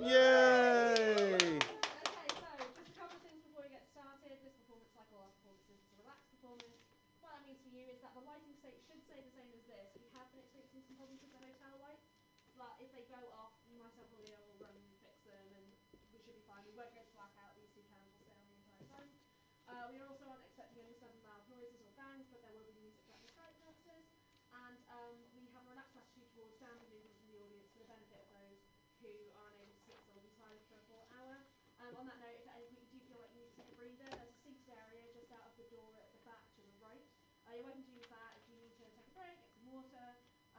Yay! Okay, so just a couple of things before we get started. This performance, like all our performances, is a relaxed performance. What that means for you is that the lighting state should stay the same as this. We have been experiencing some problems with the hotel lights, but if they go off, myself or Leo will run and fix them, and we should be fine. We won't go to blackout. These two candles will stay on the entire time. We are also not expecting any sudden loud noises or bangs, but there will be music for disguise purposes. And we have a relaxed attitude towards sound and movement from the audience for the benefit of those who are unable to sit still and be silent for a full hour. On that note, if at any point you do feel like you need to take a breather, there's a seated area just out of the door at the back to the right. You're welcome to use that if you need to take a break, get some water,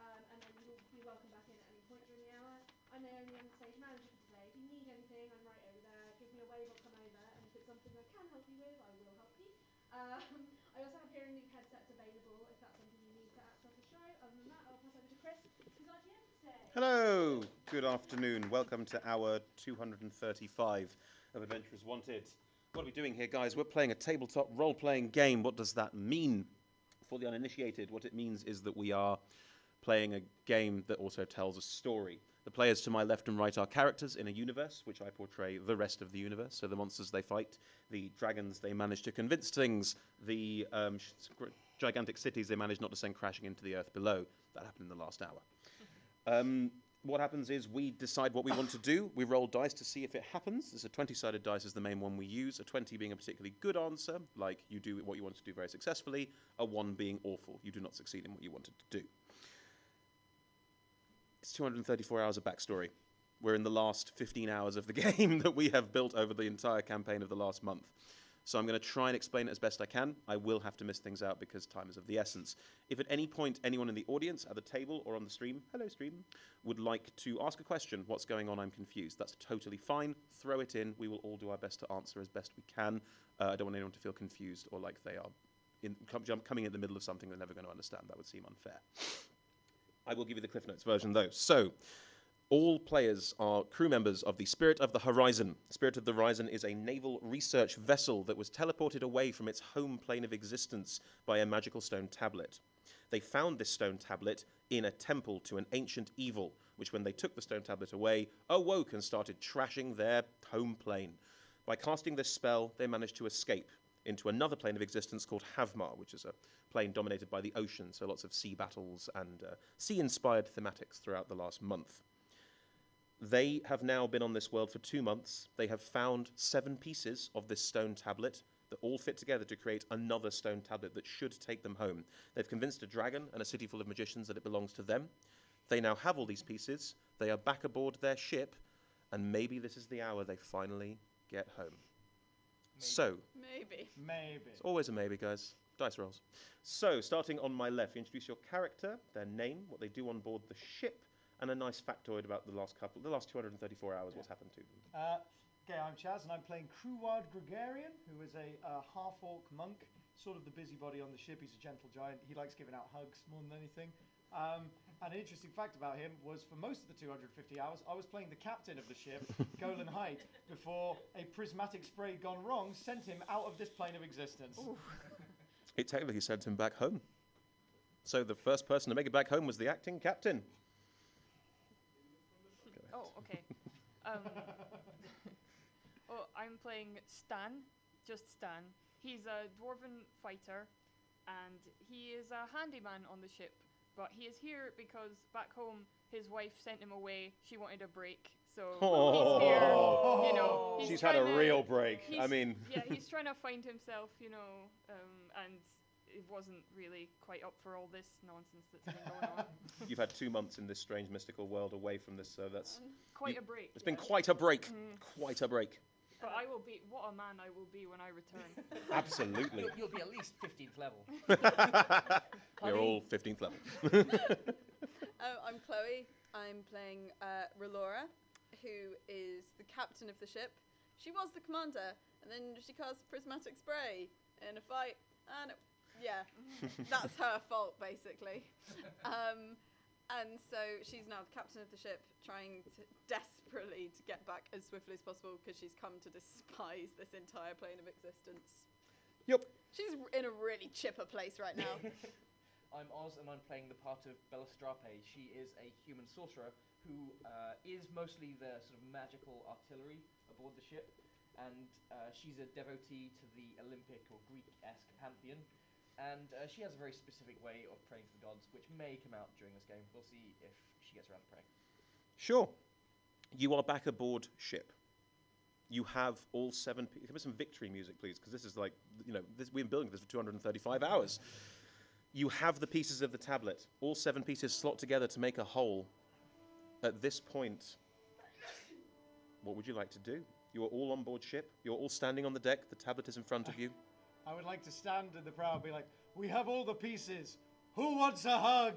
and then you'll be welcome back in at any point during the hour. I'm the only on-stage manager for today. If you need anything, I'm right over there. Give me a wave, I'll come over, and if it's something I can help you with, I will help you. I also have hearing loop headsets available if that's something you need to access the show. Other than that, I'll pass over to Chris, who's our GM today. Hello, good afternoon. Welcome to hour 235 of Adventurers Wanted. What are we doing here, guys? We're playing a tabletop role-playing game. What does that mean? For the uninitiated, what it means is that we are playing a game that also tells a story. The players to my left and right are characters in a universe, which I portray the rest of the universe. So the monsters they fight, the dragons they manage to convince things, the gigantic cities they manage not to send crashing into the earth below. That happened in the last hour. What happens is we decide what we want to do. We roll dice to see if it happens. There's a 20-sided dice is the main one we use. A 20 being a particularly good answer, like you do what you want to do very successfully. A 1 being awful. You do not succeed in what you wanted to do. It's 234 hours of backstory. We're in the last 15 hours of the game that we have built over the entire campaign of the last month. So I'm going to try and explain it as best I can. I will have to miss things out because time is of the essence. If at any point anyone in the audience, at the table or on the stream, hello stream, would like to ask a question, what's going on, I'm confused, that's totally fine. Throw it in. We will all do our best to answer as best we can. I don't want anyone to feel confused or like they are coming in the middle of something they're never going to understand. That would seem unfair. I will give you the Cliff Notes version, though. So, all players are crew members of the Spirit of the Horizon. Spirit of the Horizon is a naval research vessel that was teleported away from its home plane of existence by a magical stone tablet. They found this stone tablet in a temple to an ancient evil, which when they took the stone tablet away, awoke and started trashing their home plane. By casting this spell, they managed to escape into another plane of existence called Havmar, which is a plane dominated by the ocean, so lots of sea battles and sea-inspired thematics throughout the last month. They have now been on this world for 2 months. They have found 7 pieces of this stone tablet that all fit together to create another stone tablet that should take them home. They've convinced a dragon and a city full of magicians that it belongs to them. They now have all these pieces. They are back aboard their ship, and maybe this is the hour they finally get home. Maybe. It's always a maybe, guys. Dice rolls. So, starting on my left, you introduce your character, their name, what they do on board the ship, and a nice factoid about the last 234 hours, what's happened to them. Okay, I'm Chaz, and I'm playing Creward Gregarian, who is a half-orc monk, sort of the busybody on the ship. He's a gentle giant. He likes giving out hugs more than anything. And an interesting fact about him was for most of the 250 hours, I was playing the captain of the ship, Golan Height, before a prismatic spray gone wrong sent him out of this plane of existence. Ooh. It technically sent him back home. So the first person to make it back home was the acting captain. Oh, okay. I'm playing Stan, just Stan. He's a dwarven fighter, and he is a handyman on the ship. But he is here because back home his wife sent him away. She wanted a break, so he's here. You know, She's had a real break. I mean, yeah, he's trying to find himself. You know, and it wasn't really quite up for all this nonsense that's been going on. You've had 2 months in this strange mystical world away from this, so that's quite a break. It's been quite a break. Quite a break. But I will be, what a man I will be when I return. Absolutely. You'll be at least 15th level. We're all 15th level. I'm Chloe. I'm playing Relora, who is the captain of the ship. She was the commander, and then she cast prismatic spray in a fight, and that's her fault, basically. And so she's now the captain of the ship, trying desperately to get back as swiftly as possible because she's come to despise this entire plane of existence. Yep. She's in a really chipper place right now. I'm Oz, and I'm playing the part of Bellastrape. She is a human sorcerer who is mostly the sort of magical artillery aboard the ship, and she's a devotee to the Olympic or Greek-esque pantheon, and she has a very specific way of praying to the gods, which may come out during this game. We'll see if she gets around to praying. Sure. You are back aboard ship. You have all 7... Give me some victory music, please, because this is like, we've been building this for 235 hours. You have the pieces of the tablet. All 7 pieces slot together to make a whole. At this point, what would you like to do? You are all on board ship. You're all standing on the deck. The tablet is in front of you. I would like to stand in the prow and be like, we have all the pieces. Who wants a hug?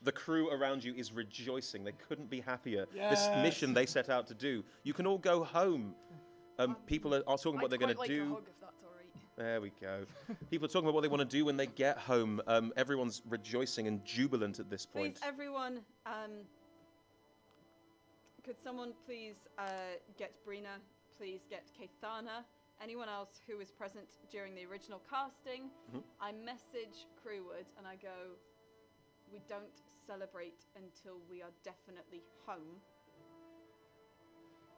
The crew around you is rejoicing. They couldn't be happier. Yes. This mission they set out to do. You can all go home. People are talking what they're going to I'd quite do. like a hug if that's all right. There we go. People are talking about what they want to do when they get home. Everyone's rejoicing and jubilant at this point. Please, everyone, could someone please get Brina, please get Kathana, anyone else who was present during the original casting. I message Crewwood and I go, we don't celebrate until we are definitely home.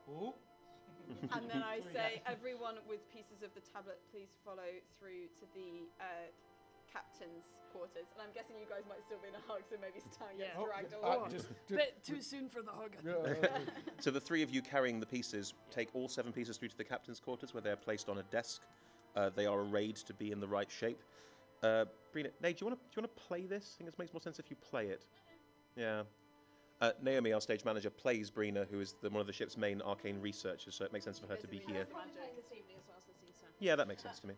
Ooh. And then I say, everyone with pieces of the tablet, please follow through to the captain's quarters. And I'm guessing you guys might still be in a hug, so maybe Stan gets Yeah. dragged Oh, along. bit too soon for the hug. So the 3 of you carrying the pieces take all 7 pieces through to the captain's quarters, where they are placed on a desk. They are arrayed to be in the right shape. Brina, Nate, do you want to play this? I think it makes more sense if you play it. Yeah. Naomi, our stage manager, plays Brina, who is one of the ship's main arcane researchers, so it makes sense for her to be here. Probably playing this evening as well as the season. Yeah, that makes sense to me.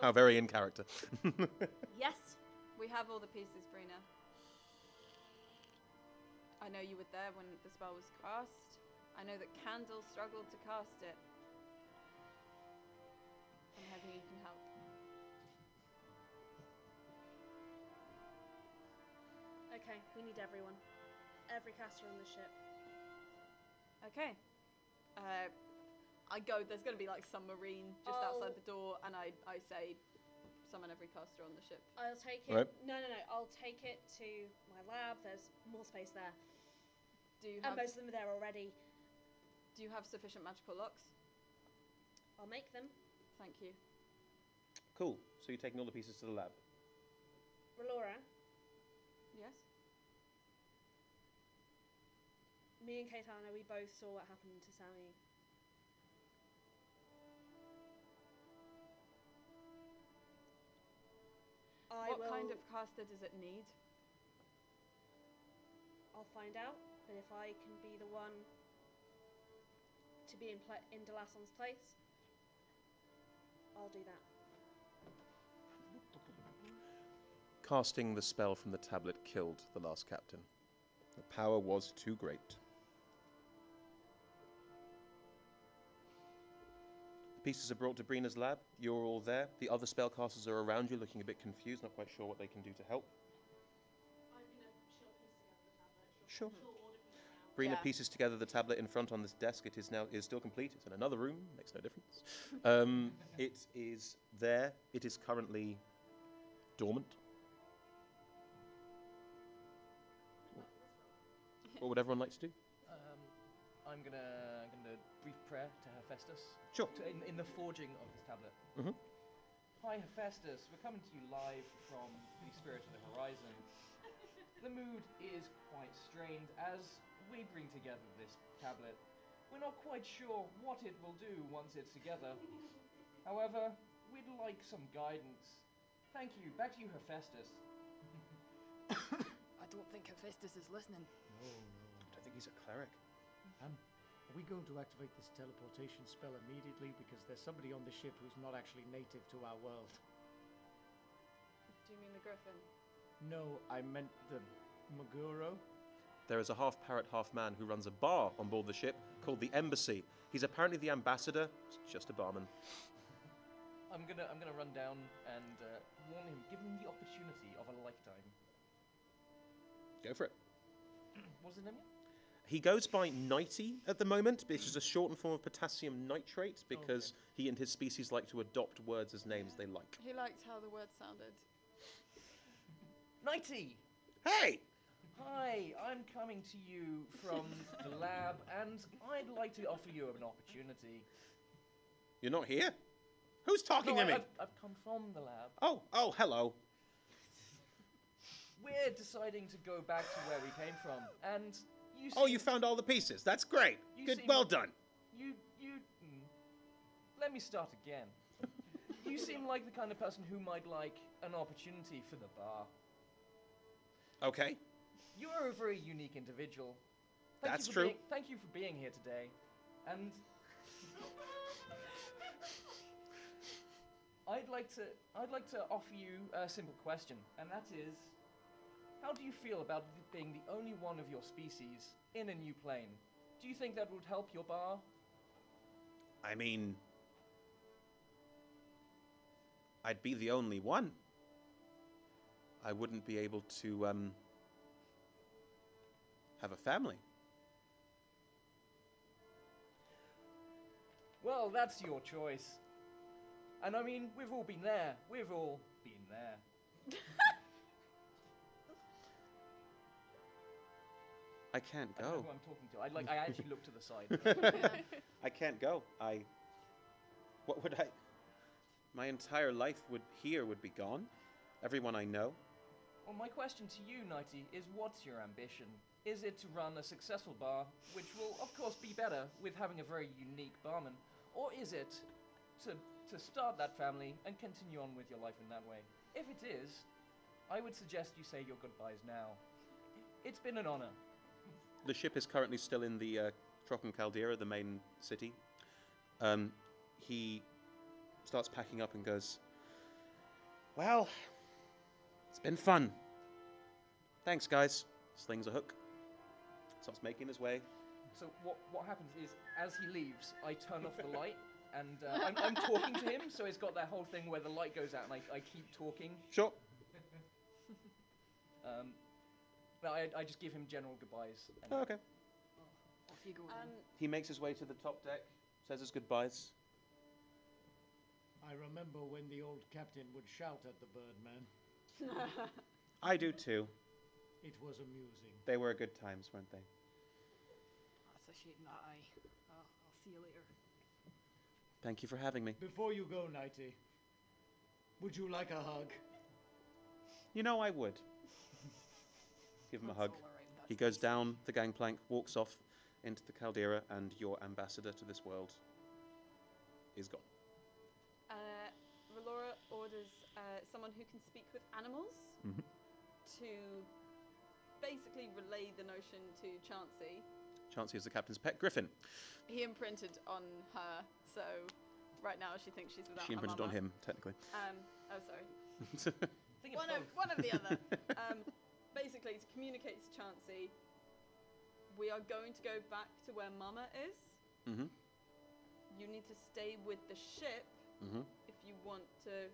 How very in character. Yes, we have all the pieces, Brina. I know you were there when the spell was cast. I know that Candle struggled to cast it. I'm hoping you can help. Okay, we need everyone. Every caster on the ship. Okay. I go, there's going to be like some marine just outside the door, and I say, summon every caster on the ship. I'll take it. Right. No. I'll take it to my lab. There's more space there. Do you And have, most of them are there already. do you have sufficient magical locks? I'll make them. Thank you. Cool. So you're taking all the pieces to the lab. Relora, Yes? me and Kaitana, we both saw what happened to Sammy. What kind of caster does it need? I'll find out, but if I can be the one to be in Delasson's place, I'll do that. Casting the spell from the tablet killed the last captain. The power was too great. Pieces are brought to Brina's lab. You're all there. The other spellcasters are around you, looking a bit confused, not quite sure what they can do to help. I'm gonna she'll piece together the tablet. Sure. She'll order me around. Brina Yeah. pieces together the tablet in front on this desk. It is still complete. It's in another room. Makes no difference. It is there. It is currently dormant. What would everyone like to do? I'm gonna brief prayer to Hephaestus. Sure. In the forging of this tablet. Mhm. Hi Hephaestus, we're coming to you live from the Spirit of the Horizon. The mood is quite strained as we bring together this tablet. We're not quite sure what it will do once it's together. However, we'd like some guidance. Thank you. Back to you, Hephaestus. I don't think Hephaestus is listening. I don't think he's a cleric. Are we going to activate this teleportation spell immediately? Because there's somebody on the ship who's not actually native to our world. Do you mean the griffin? No, I meant the Maguro. There is a half parrot, half man who runs a bar on board the ship called the Embassy. He's apparently the ambassador, just a barman. I'm gonna run down and warn him, give him the opportunity of a lifetime. Go for it. What's his name again? He goes by Nighty at the moment, which is a shortened form of potassium nitrate, because he and his species like to adopt words as names they like. He liked how the word sounded. Nighty! Hey! Hi, I'm coming to you from the lab, and I'd like to offer you an opportunity. You're not here? Who's talking No, to me? I've come from the lab. Oh, hello. We're deciding to go back to where we came from, and you Oh, seem- you found all the pieces. That's great. You Good, seem well like- done. Let me start again. You seem like the kind of person who might like an opportunity for the bar. Okay. You're a very unique individual. That's true. Thank you for being here today. And I'd like to offer you a simple question, and that is, how do you feel about being the only one of your species in a new plane? Do you think that would help your bar? I mean, I'd be the only one. I wouldn't be able to, have a family. Well, that's your choice. And I mean, we've all been there. We've all been there. I can't I don't know go. who I'm talking to. I actually look to the side. I can't go. What would I... My entire life would be gone. Everyone I know. Well, my question to you, Nighty, is what's your ambition? Is it to run a successful bar, which will, of course, be better with having a very unique barman? Or is it to start that family and continue on with your life in that way? If it is, I would suggest you say your goodbyes now. It's been an honor. The ship is currently still in the Trocken Caldera, the main city. He starts packing up and goes, well, it's been fun. Thanks, guys. Slings a hook. Starts making his way. So what happens is, as he leaves, I turn off the light, and I'm talking to him, so it's got that whole thing where the light goes out, and I keep talking. Sure. But I just give him general goodbyes. Oh, okay. Off you go then. He makes his way to the top deck, says his goodbyes. I remember when the old captain would shout at the birdman. I do too. It was amusing. They were good times, weren't they? That's a shame that I'll see you later. Thank you for having me. Before you go, Nighty, would you like a hug? You know I would. Give him a hug. That's all around, that's He goes nice. down the gangplank, walks off into the caldera, and your ambassador to this world is gone. Relora orders someone who can speak with animals to basically relay the notion to Chansey. Chansey is the captain's pet griffin. He imprinted on her, so right now she thinks she's without She her imprinted on mama. him, technically. Oh, sorry. Think of both. One of the other. Basically, to communicate to Chansey, we are going to go back to where Mama is. Mm-hmm. You need to stay with the ship Mm-hmm. if you want to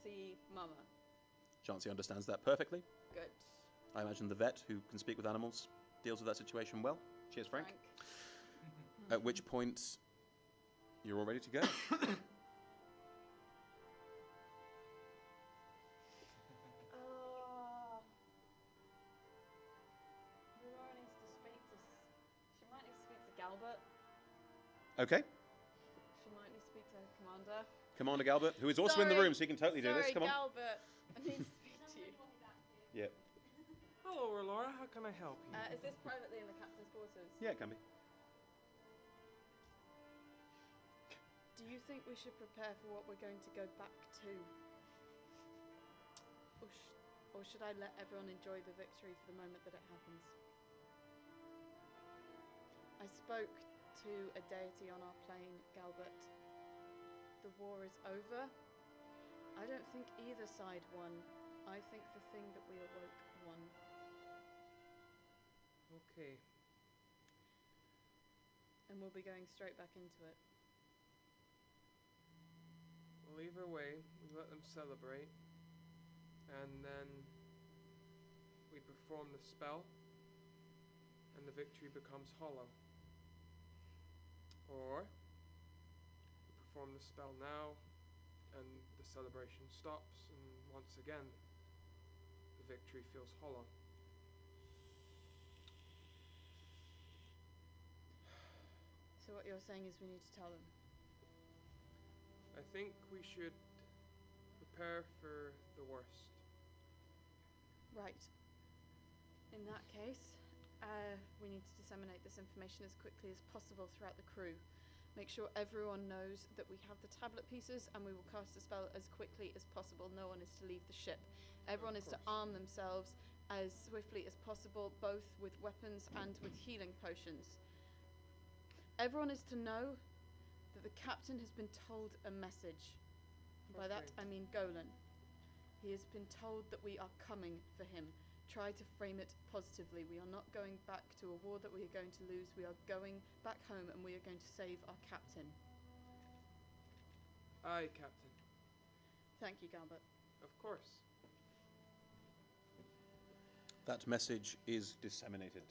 see Mama. Chansey understands that perfectly. Good. I imagine the vet, who can speak with animals, deals with that situation well. Cheers, Frank. At which point, you're all ready to go. Relora needs to speak to. She might need to speak to Galbert. Okay. She might need to speak to her commander. Commander Galbert, who is also in the Sorry. room, so he can totally do this. Come on. Galbert. I need to speak to you. Yeah. Hello, Relora. How can I help you? Is this privately in the captain's quarters? Yeah, it can be. Do you think we should prepare for what we're going to go back to? Or should I let everyone enjoy the victory for the moment that it happens? I spoke to a deity on our plane, Galbert. The war is over. I don't think either side won. I think the thing that we awoke won. Okay. And we'll be going straight back into it. Well, either way, we let them celebrate, and then we perform the spell, and the victory becomes hollow. Or we perform the spell now, and the celebration stops, and once again, the victory feels hollow. So what you're saying is we need to tell them. I think we should prepare for the worst. Right. In that case, we need to disseminate this information as quickly as possible throughout the crew. Make sure everyone knows that we have the tablet pieces and we will cast the spell as quickly as possible. No one is to leave the ship. Everyone is to arm themselves as swiftly as possible, both with weapons and with healing potions. Everyone is to know that the captain has been told a message. By that I mean Golan. He has been told that we are coming for him. Try to frame it positively. We are not going back to a war that we are going to lose. We are going back home and we are going to save our captain. Aye, Captain. Thank you, Galbert. Of course. That message is disseminated.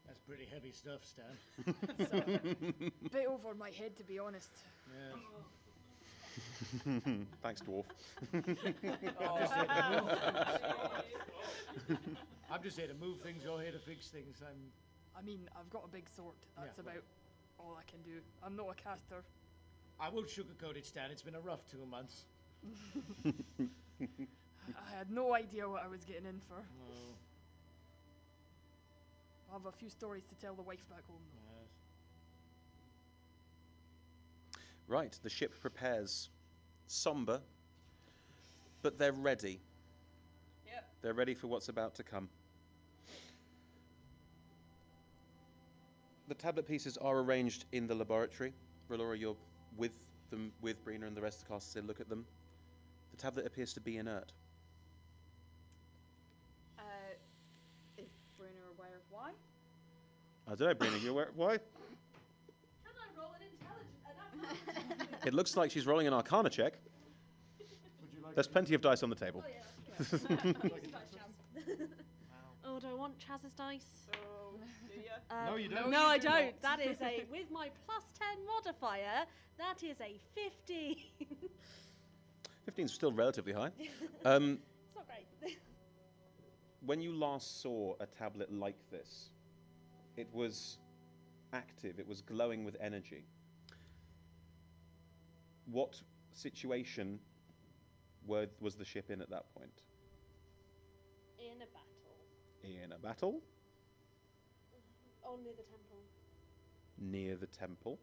That's pretty heavy stuff, Stan. It's a bit over my head, to be honest. Yes. Thanks, dwarf. I'm just here to move things. You're here to fix things. I mean, I've got a big sword. That's Yeah. about all I can do. I'm not a caster. I won't sugarcoat it, Stan. It's been a rough 2 months. I had no idea what I was getting in for. Oh, I have a few stories to tell the wife back home. yes. Right, the ship prepares. Somber, but they're ready. Yep. They're ready for what's about to come. The tablet pieces are arranged in the laboratory. Relora, you're with them, with Brina and the rest of the cast, to look at them. The tablet appears to be inert. Is Bruna aware of why? I don't know, Brina, you aware why? Can I roll an intelligence? It looks like she's rolling an Arcana check. Would you like There's to- plenty of dice on the table. Oh yeah, that's good. Use some dice, Chaz. Oh, do I want Chaz's dice? Oh, do ya? No, you don't. No, I do don't. not. That is a, with my +10 modifier, that is a 15. 15's still relatively high. It's not great. When you last saw a tablet like this, it was active, it was glowing with energy. What situation was the ship in at that point? In a battle. In a battle? Only the temple. Near the temple?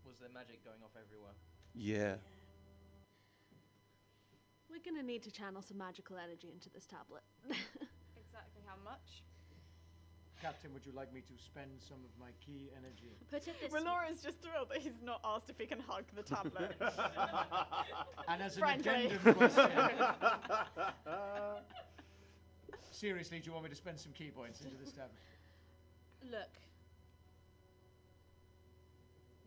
Was there magic going off everywhere? Yeah. We're going to need to channel some magical energy into this tablet. Exactly how much? Captain, would you like me to spend some of my key energy? Put it this Relora's just thrilled that he's not asked if he can hug the tablet. And as an Friendly. addendum question, seriously, do you want me to spend some key points into this tablet? Look.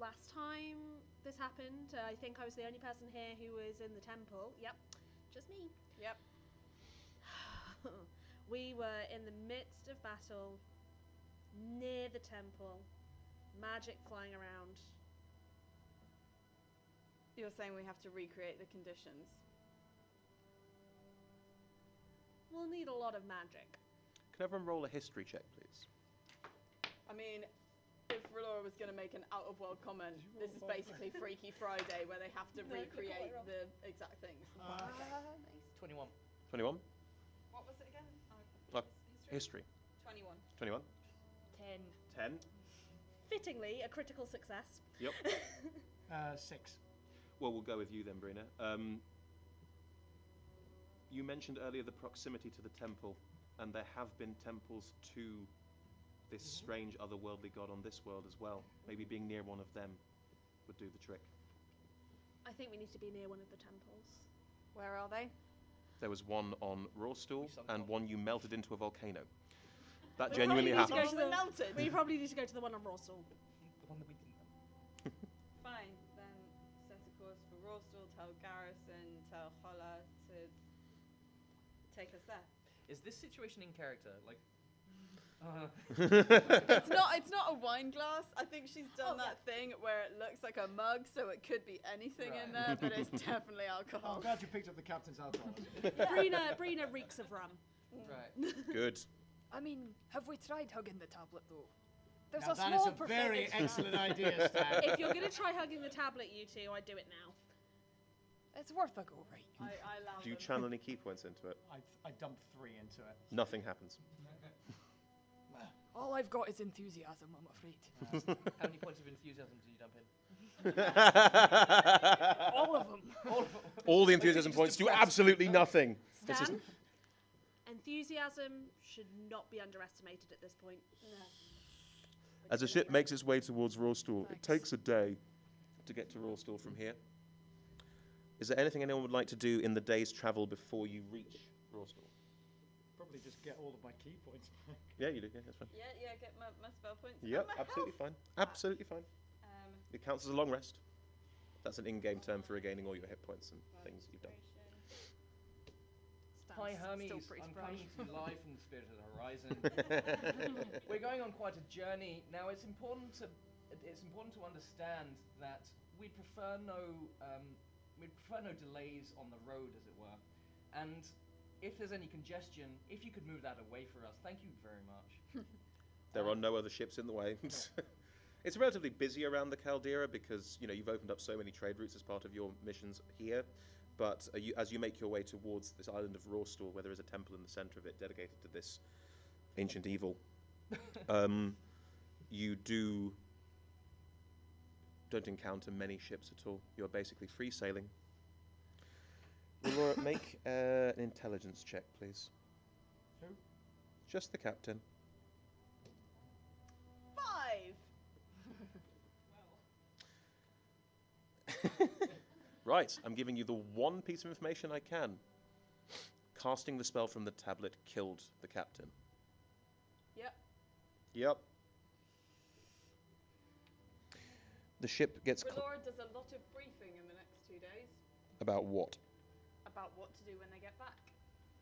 Last time this happened, I think I was the only person here who was in the temple. Yep, just me. Yep. We were in the midst of battle, near the temple, magic flying around. You're saying we have to recreate the conditions. We'll need a lot of magic. Can everyone roll a history check, please? I mean, if Relora was going to make an out-of-world comment, this is basically Freaky Friday, where they have to No, you got it recreate wrong. the exact things. Nice. 21. 21? What was it again? History. 21. 21? 10. 10? Fittingly, a critical success. Yep. 6. Well, we'll go with you then, Brina. You mentioned earlier the proximity to the temple, and there have been temples to this strange otherworldly god on this world as well. Maybe being near one of them would do the trick. I think we need to be near one of the temples. Where are they? There was one on Rawstool We sunk and off. one you melted into a volcano. That We genuinely probably need to happened. go to the- melted. We probably need to go to the one on Rossall. The one that we didn't know. Fine, then set a course for Rawstall, tell Garrison, tell Holla to take us there. Is this situation in character? Like, It's not a wine glass. I think she's done Oh, that thing where it looks like a mug, so it could be anything in there, Right. but it's definitely Oh, alcohol. I'm glad you picked up the captain's alcohol. Brina reeks of rum. right. Good. I mean, have we tried hugging the tablet though? There's Now a that is small a very percentage excellent idea, Stan. If you're going to try hugging the tablet, you two, I'd do it now. It's worth a go, right? I allow Do you them. channel any key points into it? I dumped 3 into it. Nothing happens. All I've got is enthusiasm, I'm afraid. How many points of enthusiasm did you dump in? All of them. All of them. All the enthusiasm points do absolutely nothing. This is Stan, enthusiasm should not be underestimated at this point. No. As the ship makes its way towards Rawstall, it Thanks. takes a day to get to Rawstall from here. Is there anything anyone would like to do in the day's travel before you reach Rawstall? Probably just get all of my key points back. Yeah, you do. Yeah, that's fine. Yeah, get my spell points. and Yep, my absolutely health. fine. Absolutely fine. Um, It counts as a long rest. That's an in-game term for regaining all your hit points and things you've done. Hi Stan's Hermes, still pretty I'm spry. coming to you live from the Spirit of the Horizon. We're going on quite a journey. Now it's important to understand that we'd prefer no delays on the road, as it were. And if there's any congestion, if you could move that away for us, thank you very much. There are no other ships in the way. It's relatively busy around the Caldera because you've opened up so many trade routes as part of your missions here. But as you make your way towards this island of Rawstall, where there is a temple in the center of it dedicated to this ancient evil, you don't encounter many ships at all. You're basically free sailing. Laura, make an intelligence check, please. Who? Just the captain. 5. Right, I'm giving you the one piece of information I can. Casting the spell from the tablet killed the captain. Yep. Yep. The ship gets Relora does a lot of briefing in the next 2 days about what? about what to do when they get back,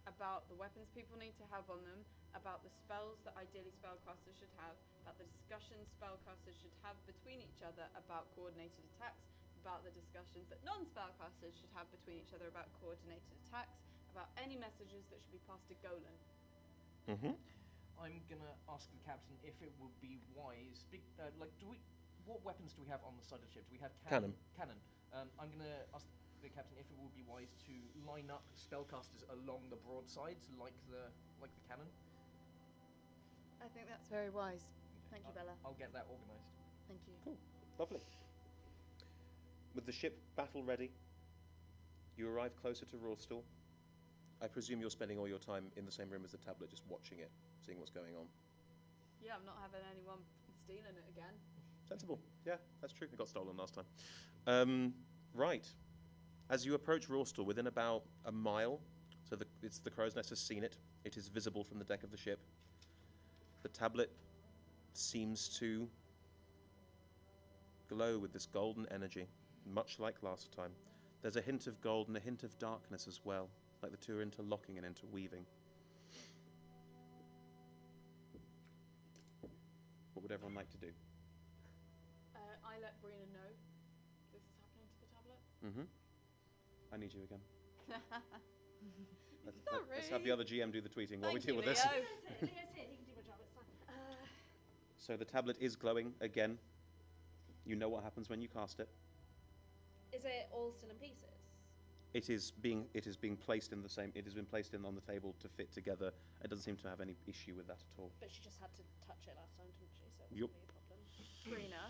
about the weapons people need to have on them, about the spells that ideally spellcasters should have, about the discussions spellcasters should have between each other about coordinated attacks, about the discussions that non-spellcasters should have between each other about coordinated attacks, about any messages that should be passed to Golan. Mm-hmm. I'm gonna ask the captain if it would be wise. What weapons do we have on the side of the ship? Do we have cannon? Cannon. I'm gonna ask the captain if it would be wise to line up spellcasters along the broadsides, like the cannon. I think that's very wise. Thank you, Bella. I'll get that organised. Thank you. Cool. Lovely. With the ship battle ready, you arrive closer to Rawstall. I presume you're spending all your time in the same room as the tablet, just watching it, seeing what's going on. Yeah, I'm not having anyone stealing it again. Sensible. Yeah, that's true. It got stolen last time. Right. As you approach Rawstall, within about a mile, so the crow's nest has seen it. It is visible from the deck of the ship. The tablet seems to glow with this golden energy, much like last time. There's a hint of gold and a hint of darkness as well, like the two are interlocking and interweaving. What would everyone like to do? I let Brina know this is happening to the tablet. Mm-hmm. I need you again. Sorry. Let's have the other GM do the tweeting while we Thank deal you, with this. Leo. Leo's here, he can do my job, it's fine. So the tablet is glowing again. You know what happens when you cast it. Is it all still in pieces? It is being placed in the same. It has been placed in on the table to fit together. It doesn't seem to have any issue with that at all. But she just had to touch it last time, didn't she? So it Yup. wasn't really a problem. Brina,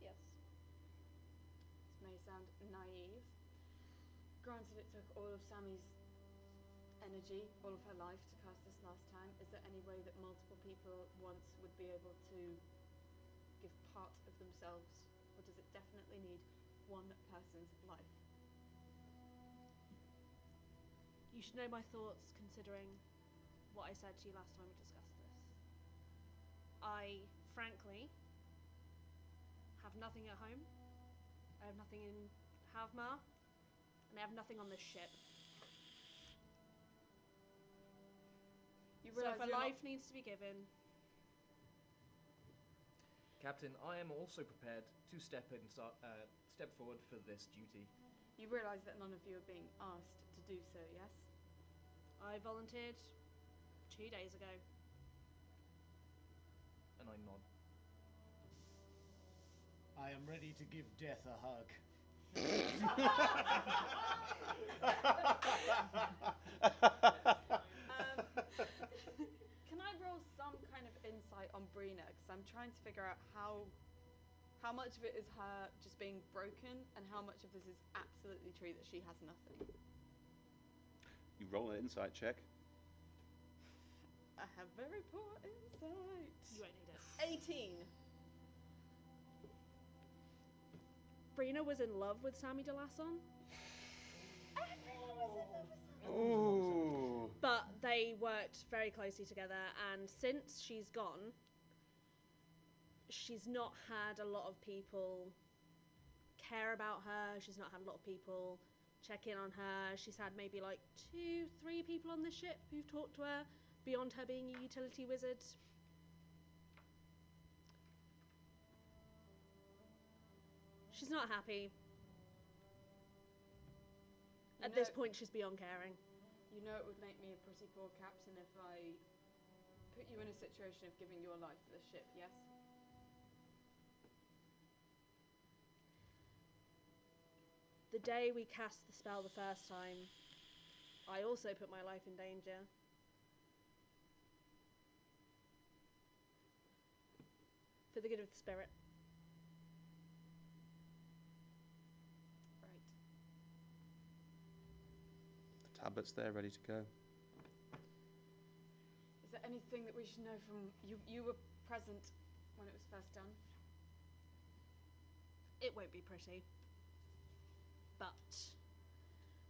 Yes. this may sound naive. Granted, it took all of Sammy's energy, all of her life to cast this last time. Is there any way that multiple people once would be able to give part of themselves? Or does it definitely need one person's life? You should know my thoughts considering what I said to you last time we discussed this. I, frankly, have nothing at home. I have nothing in Havmar. And I have nothing on this ship. You So realise if a you're life needs to be given, Captain, I am also prepared to step forward for this duty. you realise that none of you are being asked to do so, yes? I volunteered 2 days ago. And I nod. I am ready to give death a hug. Can I roll some kind of insight on Brina? Because I'm trying to figure out how much of it is her just being broken and how much of this is absolutely true that she has nothing. You roll an insight check. I have very poor insight. You won't need it. 18. Brina was in love with Sammy DeLasson, Ooh. but they worked very closely together, and since she's gone, she's not had a lot of people care about her. She's not had a lot of people check in on her. She's had maybe like 2-3 people on the ship who've talked to her beyond her being a utility wizard. She's not happy. At this point, she's beyond caring. You know it would make me a pretty poor captain if I put you in a situation of giving your life for the ship, yes? The day we cast the spell the first time, I also put my life in danger. For the good of the spirit. Right. The tablet's there, ready to go. Is there anything that we should know from you? You were present when it was first done. It won't be pretty. But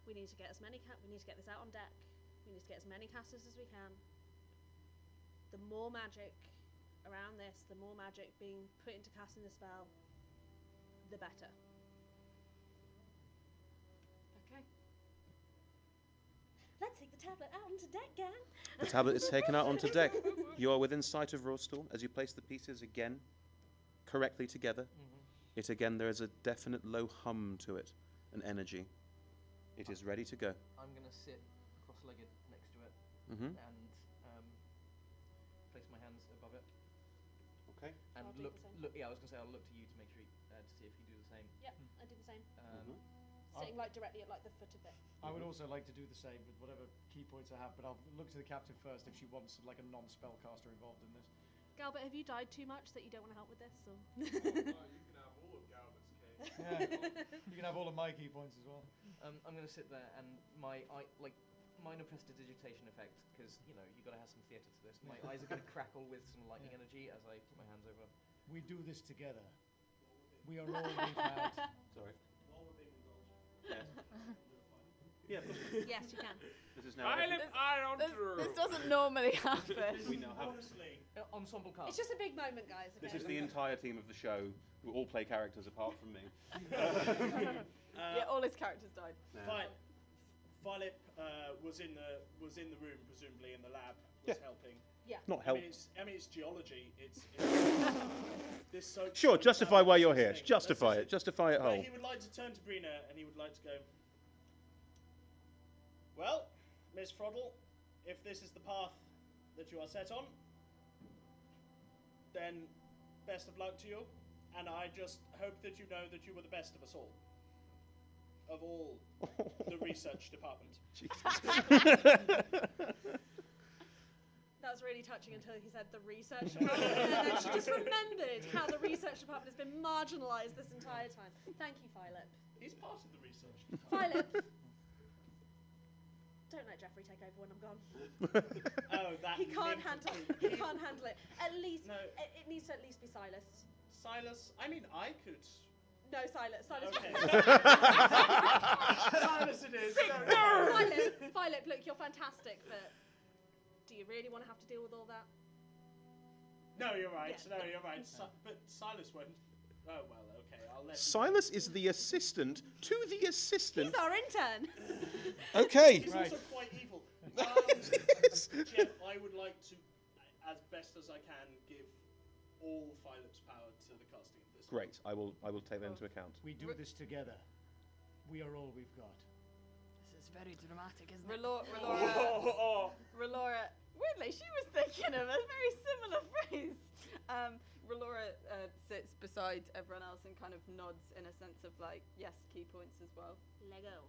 we need to get we need to get this out on deck. We need to get as many casters as we can. The more magic around this, the more magic being put into casting the spell, the better. Okay. Let's take the tablet out onto deck, gang. The tablet is taken out onto deck. You are within sight of Rawstall as you place the pieces again correctly together. It again, there is a definite low hum to it, an energy. It is ready to go. I'm going to sit cross-legged next to it Mm-hmm. and place my hands above it. Okay. And I'll do the same. look. Yeah, I was going to say I'll look to you to make sure to see if you do the same. Yep, I do the same. Mm-hmm. Sitting like directly at like the foot of it. I would also like to do the same with whatever key points I have, but I'll look to the captain first if she wants like a non-spellcaster involved in this. Galbert, have you died too much that you don't want to help with this? Or? You can have all of Galbert's cake. Yeah. You can have all of my key points as well. I'm going to sit there and my eye, like minor prestidigitation effect, because you know you got to have some theatre to this. My eyes are going to crackle with some lightning energy as I put my hands over. We do this together. We are all we've had. Sorry. While we're being indulgent. Yes. Yeah, of course. Yes, you can. This is now. Philip This doesn't normally happen. We now have. Honestly, Ensemble cast. It's just a big moment, guys. This okay? is the entire team of the show, who all play characters apart from me. Yeah, all his characters died. Philip was in the room, presumably in the lab, Yeah. helping. Yeah. Not help. I mean, it's geology. It's this so. Sure, so justify why you're thing. here. That's Justify it. Justify it But whole. he would like to turn to Brina and he would like to go. Well, Miss Froddle, if this is the path that you are set on, then best of luck to you. And I just hope that you know that you were the best of us all. Of all the research department. That was really touching until he said the research department, and then she just remembered how the research department has been marginalised this entire time. Thank you, Philip. He's part of the research department. Philip, don't let Jeffrey take over when I'm gone. Oh, that He can't handle. He nincompoop. can't handle it. At least No. it needs to at least be Silas. Silas, I mean, I could. No, Silas. Silas. Okay. Silas it is. Philip, look, you're fantastic, but do you really want to have to deal with all that? No, you're right. Yeah. No, you're right. But Silas won't. Oh well, okay. I'll let. him Silas is the assistant to the assistant. He's our intern. Okay. He's Right. also quite evil. Yes. Jeff, I would like to, as best as I can, give all Philip's power to the casting of this. Great. I will take that into account. We do this together. We are all we've got. This is very dramatic, isn't it? Oh. Relora, weirdly, she was thinking of a very similar phrase. Relora sits beside alongside everyone else and kind of nods in a sense of like, yes, key points as well. Lego.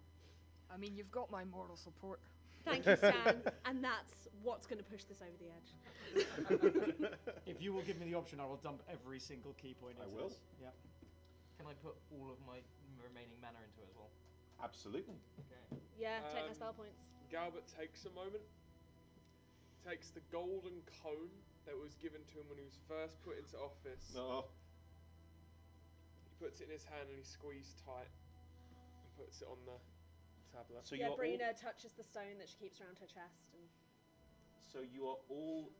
I mean, you've got my moral support. Thank you, Stan. And that's what's going to push this over the edge. If you will give me the option, I will dump every single key point I into will. this. Yeah. Can I put all of my remaining mana into it as well? Absolutely. Okay. Yeah, take my Um, spell points. Galbert takes a moment, takes the golden cone that was given to him when he was first put into office. No. He puts it in his hand and he squeezes tight and puts it on the tablet. So Yeah, you are Brina touches the stone that she keeps around her chest. And So you are all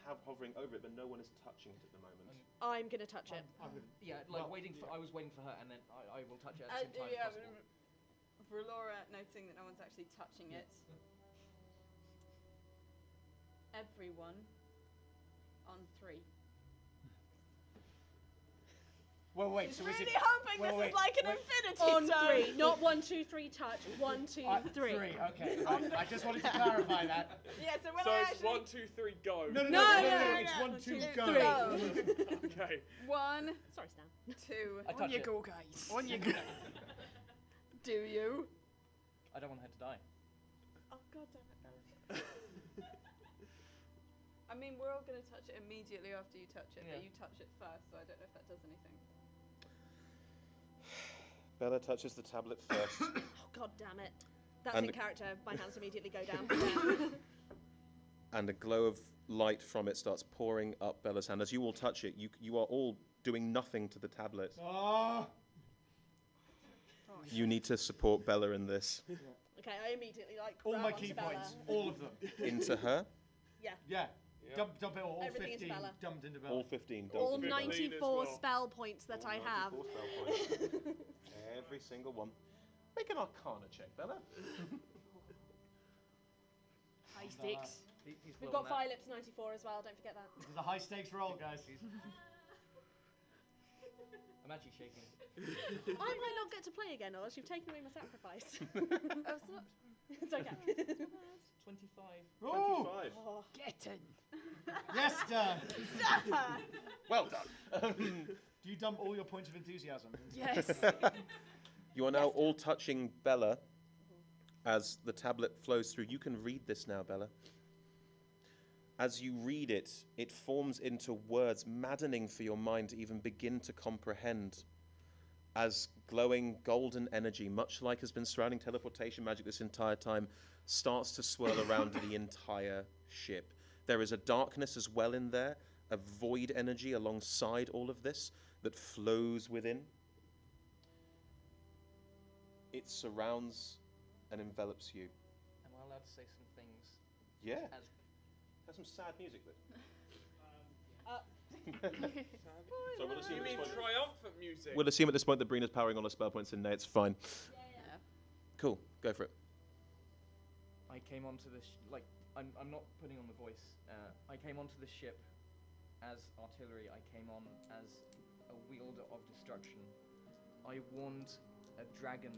hovering over it, but no one is touching it at the moment. I'm going to touch it. I'm gonna, Yeah, like waiting for. I was waiting for her, and then I will touch it at the same time Yeah, as possible. Laura, noticing that no one's actually touching it. Everyone on 3. well, wait. He's So really is it hoping well, this wait, is like an wait. infinity On stone. 3, not 1, 2, 3 touch. 1, 2, 3. 3? Okay. Right. I just wanted to clarify that. Yeah, so when So I it's actually 1, 2, 3, go. No. no, It's no. 1, 2, 2, go. 3. go. Okay. 1, Sorry, Stan. 2. I On touch you it. go, guys. On you go. Do you? I don't want her to die. Oh god damn it, Bella. I mean, we're all gonna touch it immediately after you touch it, Yeah. but you touch it first, so I don't know if that does anything. Bella touches the tablet first. Oh, god damn it. That's And- in character. My hands immediately go down. And a glow of light from it starts pouring up Bella's hand. As you all touch it, you are all doing nothing to the tablet. Oh. You need to support Bella in this. Okay, I immediately All grab my onto key Bella. points. All of them. Into her, Yeah. Yeah. Yep. Dump it all. Everything into 15 Bella. dumped into Bella. all 15. All dumped into Bella. 15 as 94 well. spell points that All I have. 94 spell points. Every single one. Make an Arcana check, Bella. High stakes. He's We've blowing got that. Philips 94 as well, don't forget that. This is a high stakes roll, guys. I'm actually shaking. I might not get to play again, unless you've taken away my sacrifice. Oh, it's not. It's okay. 25. Oh, 25. Oh. Get in. yes, done. Well done. Do you dump all your points of enthusiasm? Yes. You are now all touching Bella as the tablet flows through. You can read this now, Bella. As you read it, it forms into words maddening for your mind to even begin to comprehend. As glowing golden energy, much like has been surrounding teleportation magic this entire time, starts to swirl around the entire ship. There is a darkness as well in there, a void energy alongside all of this that flows within. It surrounds and envelops you. Am I allowed to say some things? Yeah. As Has some sad music there. So we'll assume You at this mean point- triumphant music? we'll assume at this point that Brina's powering all her spell points in. No, it's fine. Yeah. Cool, go for it. I came onto the I'm not putting on the voice. I came onto the ship as artillery. I came on as a wielder of destruction. I warned a dragon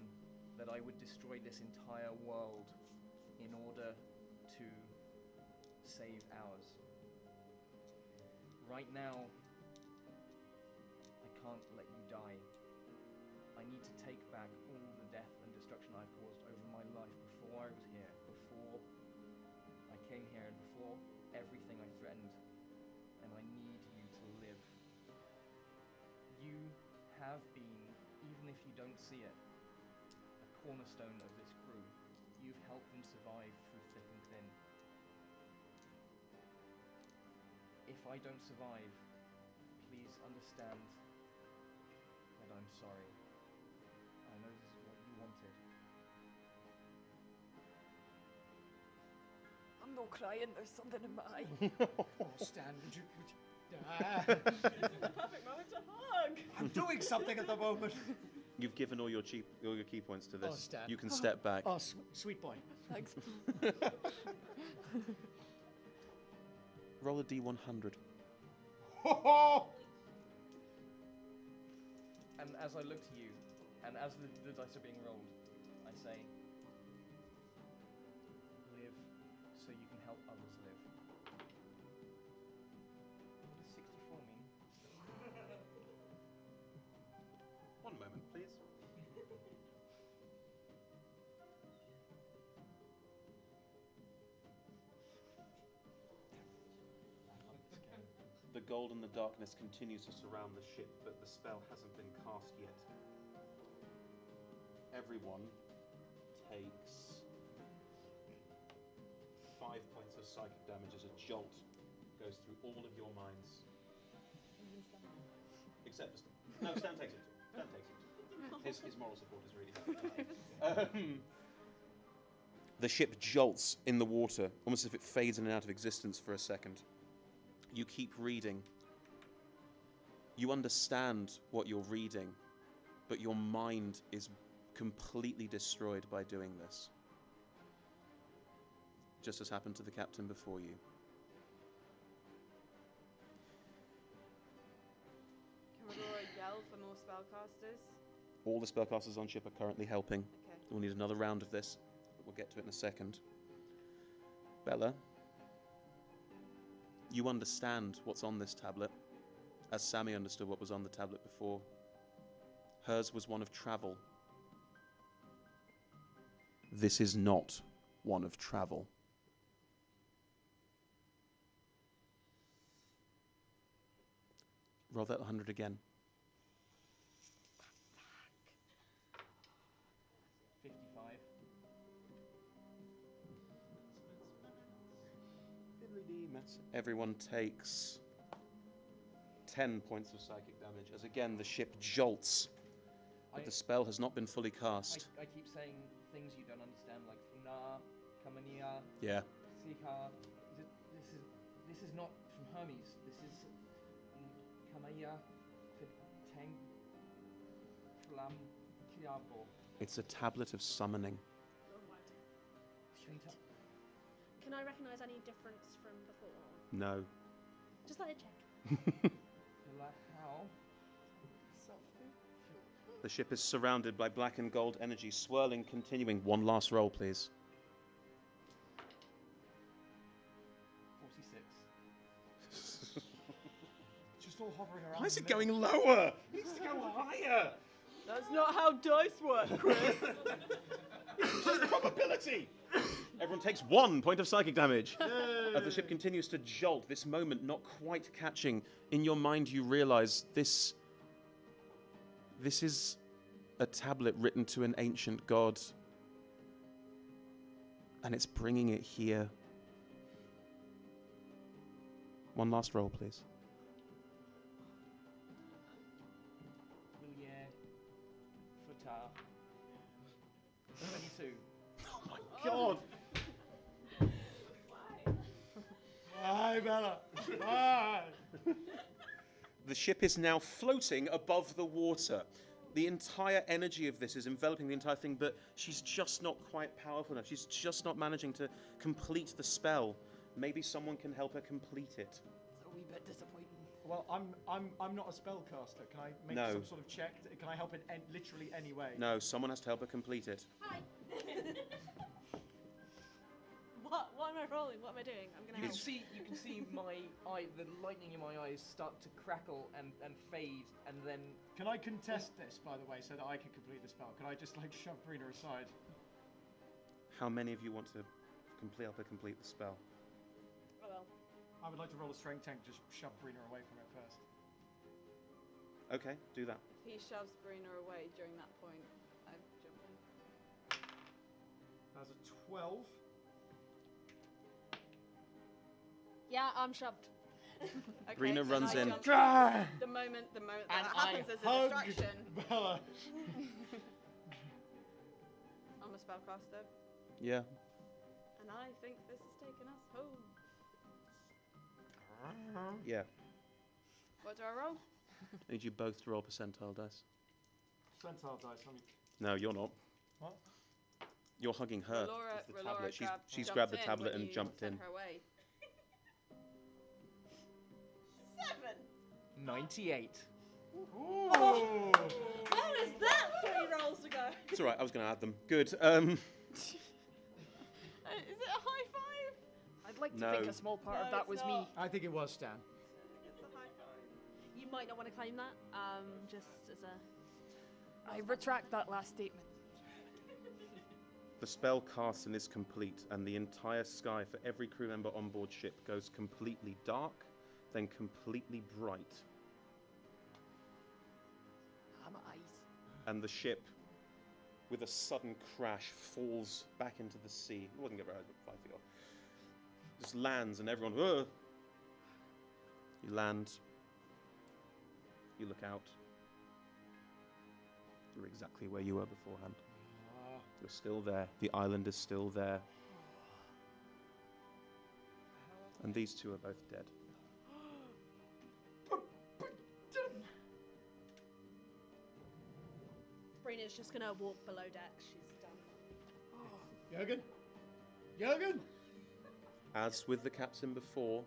that I would destroy this entire world in order to save ours. Right now, I can't let you die. I need to take back all the death and destruction I've caused over my life before I was here, before I came here, and before everything I threatened. And I need you to live. You have been, even if you don't see it, a cornerstone of this crew. You've helped them survive through thick and thin. If I don't survive, please understand that I'm sorry. I know this is what you wanted. I'm not crying, there's something in my eye. Oh, Stan, would you Perfect moment to hug. I'm doing something at the moment. You've given all your key points to this. Oh, Stan. You can step back. Oh, sweet boy. Thanks. Roll a d100. And as I look to you, and as the dice are being rolled, I say, live so you can help others live. What does 64 mean? The gold and the darkness continues to surround the ship, but the spell hasn't been cast yet. Everyone takes 5 points of psychic damage as a jolt goes through all of your minds. Except for Stan. No, Stan takes it too. Stan takes it too. His moral support is really helpful. The ship jolts in the water, almost as if it fades in and out of existence for a second. You keep reading. You understand what you're reading, but your mind is completely destroyed by doing this. Just as happened to the captain before you. Can Aurora yell for more spellcasters? All the spellcasters on ship are currently helping. Okay. We'll need another round of this, but we'll get to it in a second. Bella, you understand what's on this tablet, as Sammy understood what was on the tablet before. Hers was one of travel. This is not one of travel. Roll that 100 again. 55. Everyone takes 10 points of psychic damage as again the ship jolts, but the spell has not been fully cast. I keep saying things you don't understand, like Funa, Kamania, Yeah. Sika. This is not from Hermes. This is Kamaya, Teng, Flam, Kiabo. It's a tablet of summoning. Can I recognise any difference from before? No. Just let it check. How? The ship is surrounded by black and gold energy, swirling, continuing. One last roll, please. 46. Just all hovering around. Why is the it middle. going lower? It needs to go higher. That's not how dice work, Chris. Just probability. Everyone takes 1 point of psychic damage. As the ship continues to jolt, this moment not quite catching. In your mind, you realize this is a tablet written to an ancient god. And it's bringing it here. One last roll, please. Willier, Futa, 22. Oh my god! Hi, Bella. Hi. The ship is now floating above the water. The entire energy of this is enveloping the entire thing, but she's just not quite powerful enough. She's just not managing to complete the spell. Maybe someone can help her complete it. It's a wee bit disappointing. Well, I'm not a spellcaster. Can I make No. some sort of check? Can I help in literally any way? No, someone has to help her complete it. Hi. What am I rolling? What am I doing? I'm gonna You help. can see my eye, the lightning in my eyes start to crackle and fade, and then Can I contest this, by the way, so that I can complete the spell? Can I just like shove Brina aside? How many of you want to help her complete the spell? Oh well. I would like to roll a strength tank, just shove Brina away from it first. Okay, do that. If he shoves Brina away during that point, I jump in. That's a 12. Yeah, I'm shoved. Okay, Brina then runs I in. jump Ah! The moment And that happens, there's a hug distraction. Bella. I'm a spellcaster, Yeah. and I think this has taken us home. Yeah. What do I roll? I need you both to roll percentile dice. Percentile dice. I mean, No, you're not. what? You're hugging her. Relora, with the Relora tablet. She's jumped grabbed the in tablet when and you jumped sent in. her away. 7. 98. Ooh. How is that 3 rolls to go? It's all right. I was going to add them. Good. Is it a high five? I'd like to No. think a small part No, of that it's was not. me. I think it was Stan. It's a high five. You might not want to claim that. Just as a. I retract that last statement. The spell casts and is complete, and the entire sky for every crew member on board ship goes completely dark, then completely bright, I'm ice. and the ship, with a sudden crash, falls back into the sea. It wasn't very high, but 5 feet off. Just lands, and everyone, whoa! You land. You look out. You're exactly where you were beforehand. You're still there. The island is still there. And these two are both dead. Brina's just gonna walk below deck. She's done. Jürgen? Jürgen? As with the captain before,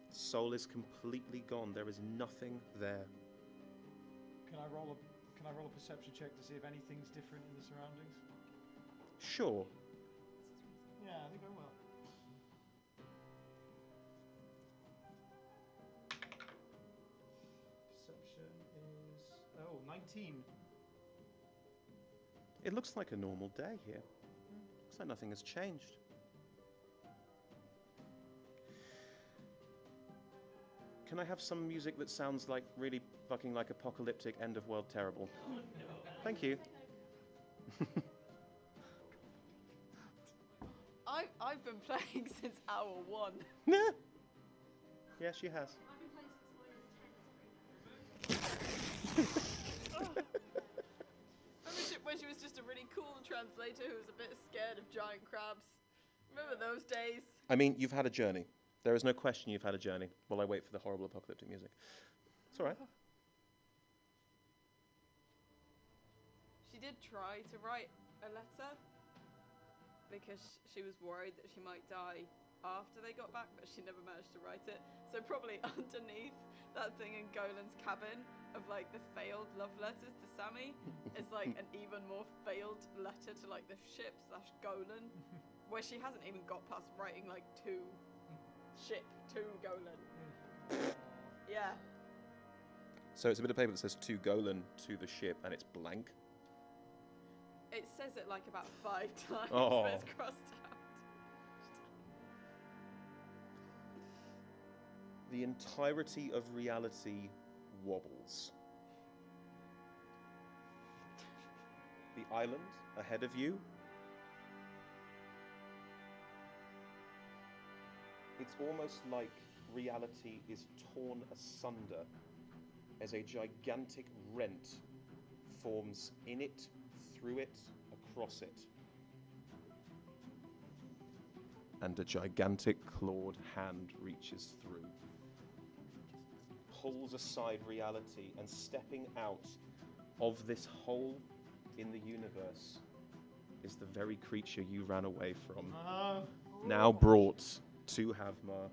soul is completely gone. There is nothing there. Can I roll a perception check to see if anything's different in the surroundings? Sure. Yeah, I think I will. Perception is 19. It looks like a normal day here. Looks like nothing has changed. Can I have some music that sounds like really fucking like apocalyptic end of world terrible? Oh, no. Thank you. I've been playing since hour 1. Yeah, she has. I've been playing since -10. When she was just a really cool translator who was a bit scared of giant crabs. Remember those days? I mean, you've had a journey. There is no question you've had a journey while I wait for the horrible apocalyptic music. It's all right. She did try to write a letter because she was worried that she might die after they got back, but she never managed to write it. So probably underneath that thing in Golan's cabin of like the failed love letters to Sammy is like an even more failed letter to like the ship / Golan, where she hasn't even got past writing like to ship to Golan. Yeah. So it's a bit of paper that says to Golan to the ship, and it's blank. It says it like about 5 times, Oh. but it's crossed out. The entirety of reality wobbles. The island ahead of you. It's almost like reality is torn asunder as a gigantic rent forms in it, through it, across it. And a gigantic clawed hand reaches through, pulls aside reality, and stepping out of this hole in the universe is the very creature you ran away from, now brought to Havmar.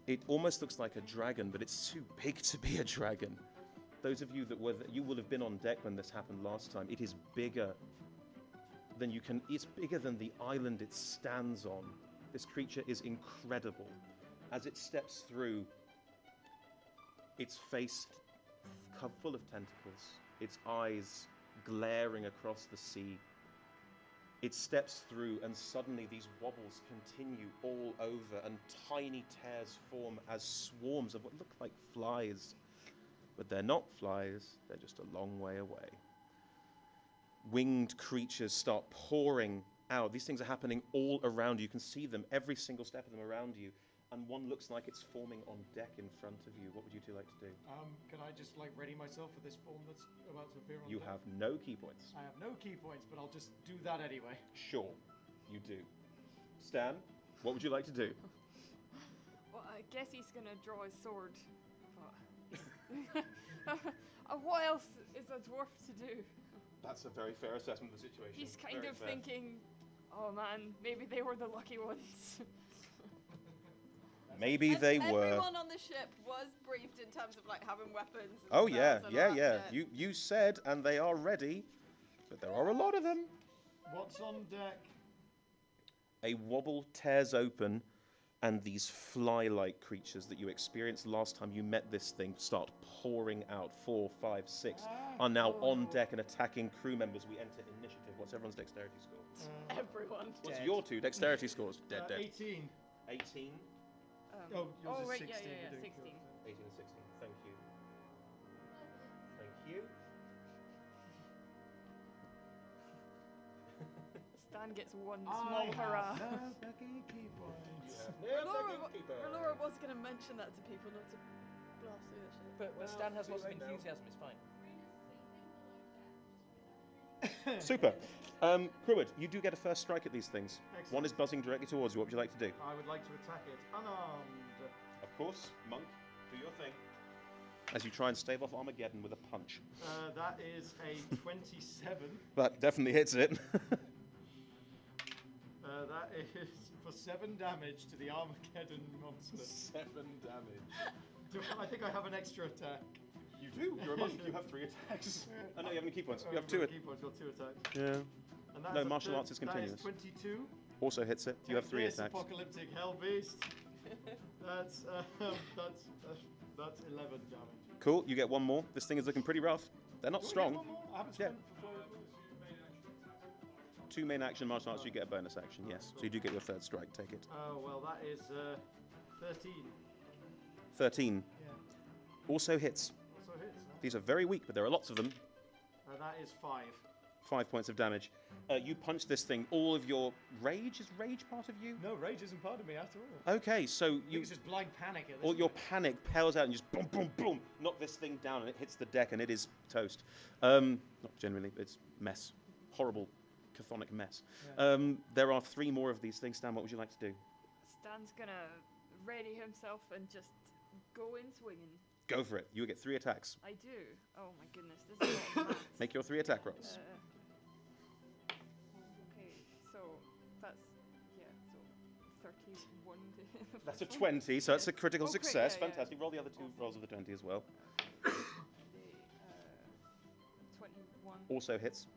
It almost looks like a dragon, but it's too big to be a dragon. Those of you that were you will have been on deck when this happened last time. It is bigger than you can. It's bigger than the island it stands on. This creature is incredible. As it steps through, its face full of tentacles, its eyes glaring across the sea. It steps through, and suddenly these wobbles continue all over, and tiny tears form as swarms of what look like flies. But they're not flies, they're just a long way away. Winged creatures start pouring out. These things are happening all around you. You can see them, every single step of them around you. And one looks like it's forming on deck in front of you. What would you two like to do? Can I just like ready myself for this form that's about to appear on You deck? have no key points. I have no key points, but I'll just do that anyway. Sure, you do. Stan, what would you like to do? Well, I guess he's gonna draw his sword. But what else is a dwarf to do? That's a very fair assessment of the situation. He's kind Very of fair. thinking, oh man, maybe they were the lucky ones. Maybe they were. Everyone on the ship was briefed in terms of like having weapons. And Oh yeah, spells and yeah, all that yeah. shit. You said, and they are ready, but there are a lot of them. What's on deck? A wobble tears open, and these fly-like creatures that you experienced last time you met this thing start pouring out. 4, 5, 6 are now on deck and attacking crew members. We enter initiative. What's everyone's dexterity score? Everyone. What's your two dexterity scores? Dead. 18. 18. Oh, yours is right, 16. yeah, we're doing 16. 18 and 16. Thank you. Thank you. Stan gets one small hurrah. No fucking key points. Laura was going to mention that to people, not to blast through that shit. But Stan has lots of enthusiasm, it's fine. Super. Creward, you do get a first strike at these things. Excellent. One is buzzing directly towards you. What would you like to do? I would like to attack it unarmed. Of course, Monk, do your thing. As you try and stave off Armageddon with a punch. That is a 27. That definitely hits it. That is for 7 damage to the Armageddon monster. 7 damage. I think I have an extra attack. You do. You're a monk. You have 3 attacks. Oh no, you have any key points. You have I've 2. got key points. Got 2 attacks. Yeah. And that's No, a martial arts is continuous. That is 22. Also hits it. You have 3 This attacks. apocalyptic hell beast. That's 11 damage. Cool. You get 1 more. This thing is looking pretty rough. They're not Do I get strong. one more? I haven't Yeah. spent for 4 of those. 2 main action martial arts. You get a bonus action. Yes. So you do get your 3rd strike. Take it. Oh well, that is 13. 13. Yeah. Also hits. Also hits. No? These are very weak, but there are lots of them. That is 5. 5 points of damage. You punch this thing. All of your rage, is rage part of you? No, rage isn't part of me at all. Okay, so you, It's just blind panic at this. all your point. panic pales out and you just boom, boom, boom, knock this thing down and it hits the deck and it is toast. Not generally, it's mess. Horrible, chthonic mess. Yeah. There are 3 more of these things. Stan, what would you like to do? Stan's gonna ready himself and just go in swinging. Go for it. You get 3 attacks. I do. Oh my goodness, this is a lot of maths. Make your 3 attack rolls. Okay, so that's so 31 to the That's a first one. 20, so that's a critical Oh, crit, success. yeah, yeah. Fantastic. Roll the other 2 rolls of the 20 as well. The, 21 Also hits.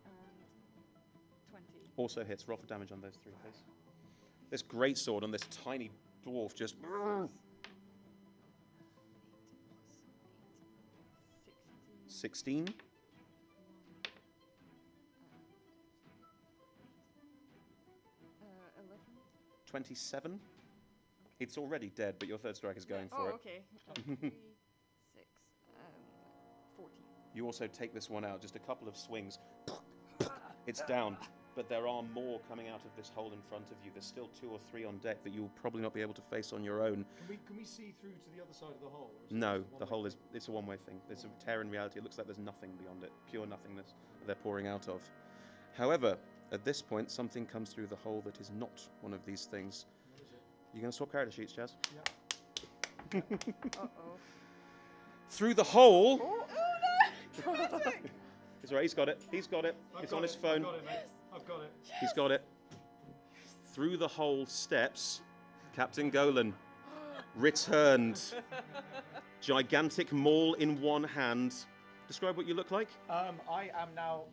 and 20. Also hits. Roll for damage on those 3, please. This great sword on this tiny dwarf just... 16. 11. 27. It's already dead, but your 3rd strike is going for it. Okay. 3, 6, 14. You also take this one out, just a couple of swings. It's down, but there are more coming out of this hole in front of you. There's still 2 or 3 on deck that you'll probably not be able to face on your own. Can we see through to the other side of the hole? Or is it No, just a the one-way hole thing? is, it's a one-way thing. There's a tear in reality. It looks like there's nothing beyond it, pure nothingness that they're pouring out of. However, at this point, something comes through the hole that is not one of these things. What is it? You going to swap character sheets, Chaz? Yeah. Uh-oh. Through the hole! Oh no! It's all right, he's got it. He's got it. I've It's got on his it, phone. I've got it, mate. I've got it. He's got it. Through the hole steps Captain Golan. Returned. Gigantic maul in one hand. Describe what you look like. I am now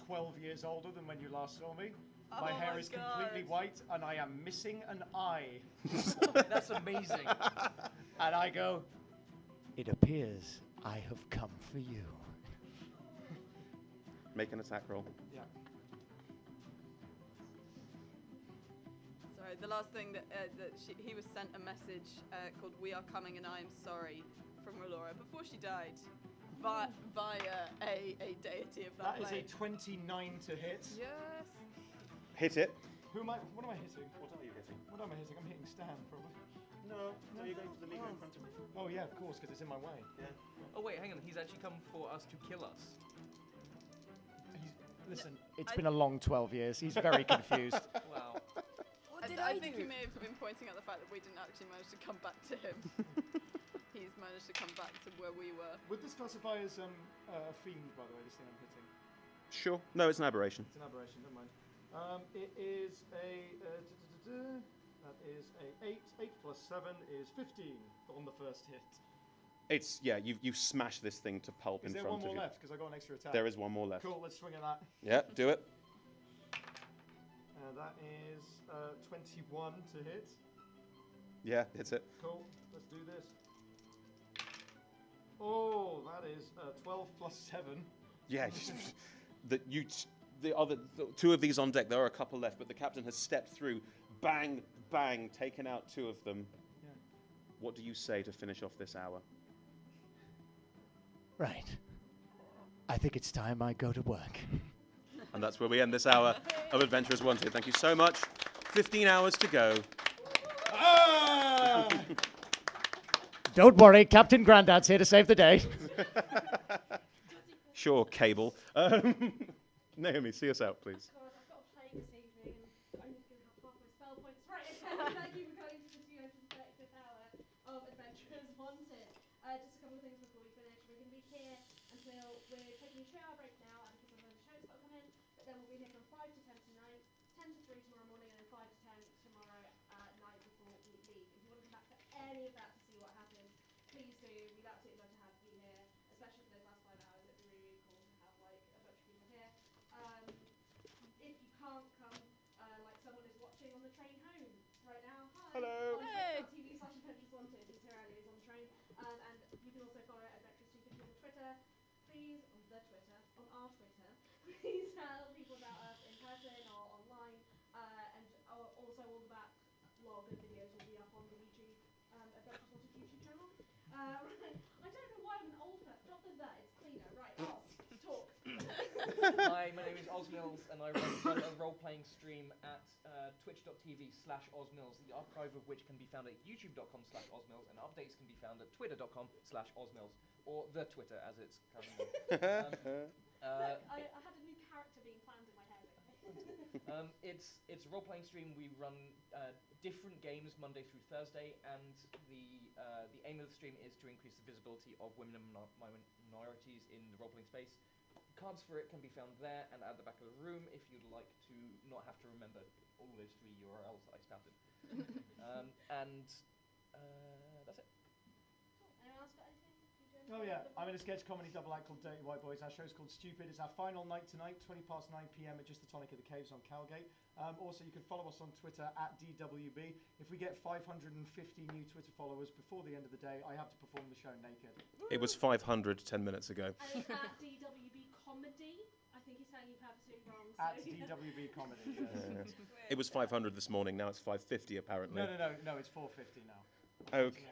12 years older than when you last saw me. My Oh hair my is completely God. white, and I am missing an eye. That's amazing. And I go, It appears I have come for you. Make an attack roll. yeah. Sorry, the last thing that he was sent a message called "We are coming and I am sorry" from Relora before she died, via a deity of that That is a plane. 29 to hit. Yes. Hit it. What am I hitting? What are you hitting? What am I hitting? I'm hitting Stan, probably. No, you're going for the lever in front of me. Oh yeah, of course, because it's in my way. Yeah. Oh wait, hang on. He's actually come for us to kill us. Listen, it's I- been a long 12 years. He's very confused. Wow. What did I I think do? he may have been pointing out the fact that we didn't actually manage to come back to him. He's managed to come back to where we were. Would this classify as a fiend, by the way, this thing I'm hitting? Sure. No, it's an aberration. It's an aberration, never mind. It is a... that is a 8. 8 plus 7 is 15 on the first hit. It's, yeah, you smash this thing to pulp Is in there front one more of you. left? Because I got an extra attack. There is one more left. Cool, let's swing at that. Yeah, do it. That is 21 to hit. Yeah, hits it. Cool, let's do this. Oh, that is 12 plus 7. Yeah, the 2 of these on deck. There are a couple left, but the captain has stepped through, bang, bang, taken out 2 of them. Yeah. What do you say to finish off this hour? Right. I think it's time I go to work. And that's where we end this hour of Adventurers Wanted. Thank you so much. 15 hours to go. Don't worry, Captain Grandad's here to save the day. Sure, Cable. Naomi, see us out, please. God, I've got a plane this evening and I'm just going to have half my spell points. Right, okay, thank you for coming to the 235th hour of Adventurers Wanted. Just a couple of things before we finish. We're going to be here until we're taking a 2-hour break now because of the show's got to come in, but then we'll be here from 5 to 10 tonight, 10 to 3 tomorrow morning, and then 5 to 10 tomorrow night before we leave. If you want to come back for any of that to see what happens, please do. We'd absolutely love to have you here, especially for those last 5 hours. It'd be really, really cool to have like a bunch of people here. If you can't come, like someone is watching on the train home right now. Hi. Hello. On Hey. twitch.tv/Adventures Wanted. He's here earlier. He's on the train. And you can also follow Adventurers250 on Twitter. Please, on our Twitter, please tell people about us in person or online. And also all the backlog of videos will be up on the YouTube Adventures Wanted YouTube channel. Right. I don't know why I'm an old person. Not that it's cleaner. Right. Talk. Hi, my name is Osmills, and I run a role-playing stream at twitch.tv/Osmills, the archive of which can be found at youtube.com/Osmills, and updates can be found at twitter.com/Osmills, or the Twitter as it's currently. Look, I had a new character being planned in my head. It's a role-playing stream. We run different games Monday through Thursday, and the aim of the stream is to increase the visibility of women and minorities in the role-playing space. Cards for it can be found there and at the back of the room if you'd like to not have to remember all those 3 URLs that I spouted. And that's it. Cool. Anyone else got anything? Oh yeah, I'm in a sketch comedy double act called Dirty White Boys. Our show's called Stupid. It's our final night tonight, 20 past 9 p.m. at Just the Tonic of the Caves on Cowgate. Also, you can follow us on Twitter at DWB. If we get 550 new Twitter followers before the end of the day, I have to perform the show naked. It was 500 10 minutes ago. And it's at DWB Comedy. I think he's saying you purposely wrong. So At DWB Comedy. Yes. It was 500 this morning. Now it's 550 apparently. No, it's 450 now. Okay.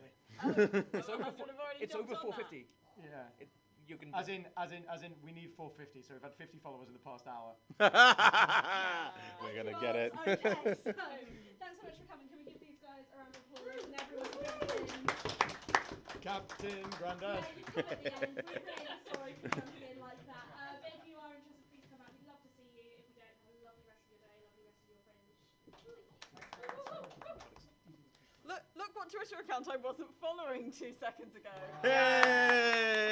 It's over, it's over 450. Yeah. You can As in, we need 450. So we've had 50 followers in the past hour. We're gonna get it. Okay, so thanks so much for coming. Can we give these guys a round of applause and everyone for coming in? Captain Grandad. Yeah, you come at the end. We're really sorry for jumping in like that. But if you are interested, please come out. We'd love to see you. If you don't, have a lovely rest of your day, lovely rest of your fringe. Look what Twitter account I wasn't following 2 seconds ago. Yay!